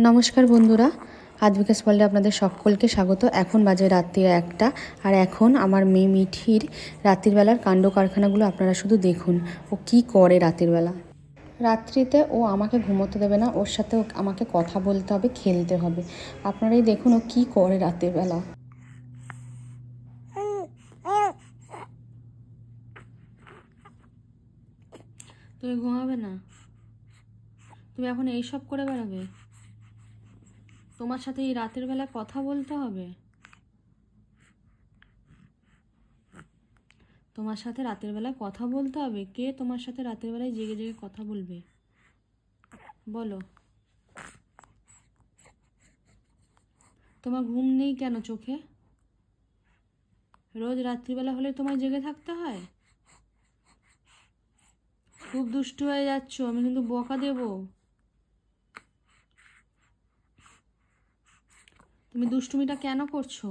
নমস্কার বন্ধুরা, আদ্বিকাস ওয়ার্ল্ডে আপনাদের সকলকে স্বাগত। এখন বাজে রাত্রি 1টা, আর এখন আমার মেয়ে মিঠির রাত্রির বেলার কাণ্ড কারখানাগুলো আপনারা শুধু দেখুন। ও কি করে রাতের বেলা। রাত্রিতে ও আমাকে ঘুমোতে দেবে না, ওর সাথে আমাকে কথা বলতে হবে, খেলতে হবে। আপনারাই দেখুন ও কি করে রাতের বেলা। তুমি ঘুমাবে না? তুমি এখন এইসব করে বেড়াবে? তোমার সাথে এই রাতের বেলা কথা বলতে হবে? তোমার সাথে রাতের বেলায় কথা বলতে হবে? কে তোমার সাথে রাতের বেলায় জেগে জেগে কথা বলবে বলো? তোমার ঘুম নেই কেন চোখে? রোজ রাত্রিবেলা হলে তোমায় জেগে থাকতে হয়? খুব দুষ্টু হয়ে যাচ্ছ, আমি কিন্তু বকা দেব। তুমি দুষ্টুমিটা কেন করছো?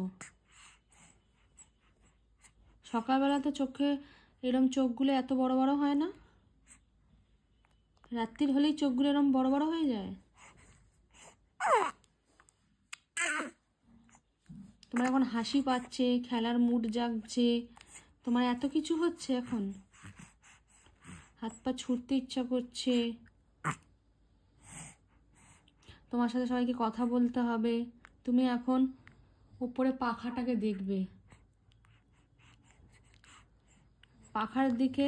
সকালবেলা তো চোখে এরম চোখগুলো এত বড় বড় হয় না, রাত্রির হলেই চোখগুলো এরম বড় বড় হয়ে যায়। তোমার এখন হাসি পাচ্ছে, খেলার মুড জাগছে, তোমার এত কিছু হচ্ছে, এখন হাত পা ছুটতে ইচ্ছা করছে, তোমার সাথে সবাইকে কথা বলতে হবে। তুমি এখন উপরে পাখাটাকে দেখবে, পাখার দিকে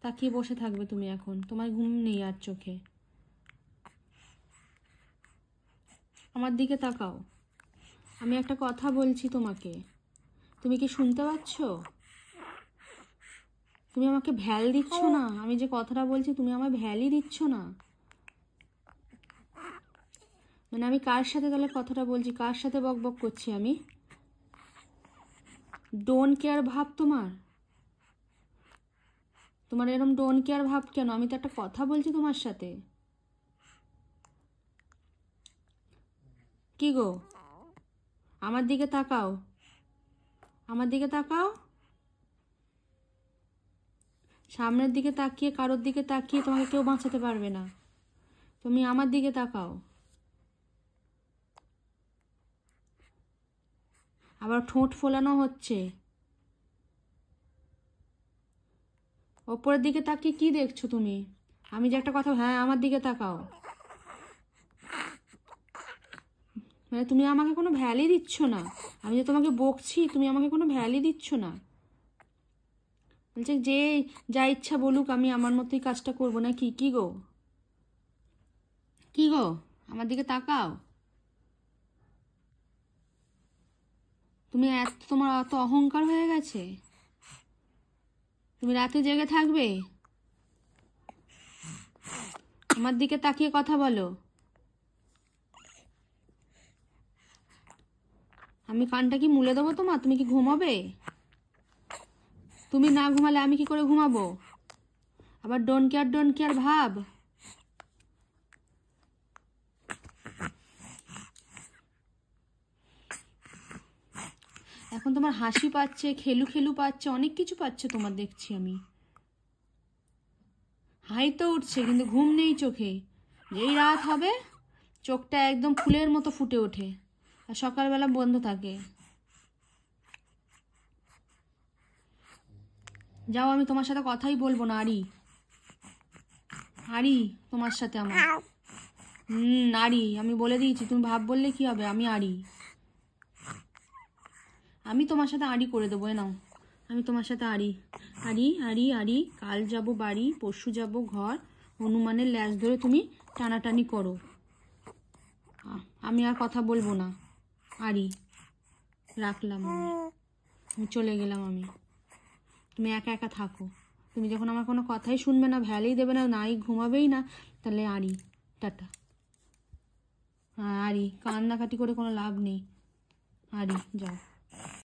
তাকিয়ে বসে থাকবে তুমি। এখন তোমার ঘুম নেই আর চোখে। আমার দিকে তাকাও, আমি একটা কথা বলছি তোমাকে, তুমি কি শুনতে পাচ্ছ? তুমি আমাকে ভ্যাল দিচ্ছ না, আমি যে কথাটা বলছি তুমি আমায় ভ্যালই দিচ্ছ না। মানে আমি কার সাথে তাহলে কথাটা বলছি, কার সাথে বক বক করছি আমি? ডোন্ট কেয়ার ভাব তোমার? তোমার এরকম ডোন্ট কেয়ার ভাব কেন? আমি তো একটা কথা বলছি তোমার সাথে। কি গো, আমার দিকে তাকাও, আমার দিকে তাকাও। সামনের দিকে তাকিয়ে, কারোর দিকে তাকিয়ে তোমাকে কেউ বাঁচাতে পারবে না। তুমি আমার দিকে তাকাও। আবার ঠোঁট ফোলানো হচ্ছে। ওপরের দিকে তাকিয়ে কি দেখছো তুমি? আমি যে একটা কথা, হ্যাঁ আমার দিকে তাকাও। মানে তুমি আমাকে কোনো ভ্যালই দিচ্ছ না। আমি যে তোমাকে বকছি, তুমি আমাকে কোনো ভ্যালই দিচ্ছ না। বলছে যে যা ইচ্ছা বলুক, আমি আমার মতোই কাজটা করবো না। কি কি গো, কি গো, আমার দিকে তাকাও। তুমি তোমার অত অহংকার হয়ে গেছে? তুমি রাতে জেগে থাকবে? আমার দিকে তাকিয়ে কথা বলো। আমি কানটা কি মুলে দেবো তোমার? তুমি কি ঘুমাবে? তুমি না ঘুমালে আমি কি করে ঘুমাবো? আবার ডোন্ট কেয়ার ভাব। এখন তোমার হাসি পাচ্ছে, খেলু খেলু পাচ্ছে, অনেক কিছু পাচ্ছে তোমার, দেখছি আমি। হাই তো উঠছে, কিন্তু ঘুম নেই চোখে। যেই রাত হবে চোখটা একদম ফুলের মতো ফুটে ওঠে, আর সকালবেলা বন্ধ থাকে। যাও, আমি তোমার সাথে কথাই বলবো না। আরি আরি তোমার সাথে আমার আরি, আমি বলে দিয়েছি। তুমি ভাব বললে কি হবে? আমি আরি, আমি তোমার সাথে আড়ি করে দেবো। নাও, আমি তোমার সাথে আড়ি আড়ি আড়ি আড়ি। কাল যাব বাড়ি, পরশু যাব ঘর, হনুমানের ল্যাজ ধরে তুমি টানাটানি করো। আমি আর কথা বলবো না। আড়ি, রাখলাম, আমি চলে গেলাম। আমি, তুমি একা একা থাকো। তুমি যখন আমার কোনো কথাই শুনবে না, ভ্যালেই দেবে না, নাই ঘুমাবেই না, তাহলে আড়ি, টাটা। আড়ি, কান্নাকাটি করে কোনো লাভ নেই। আড়ি, যাও।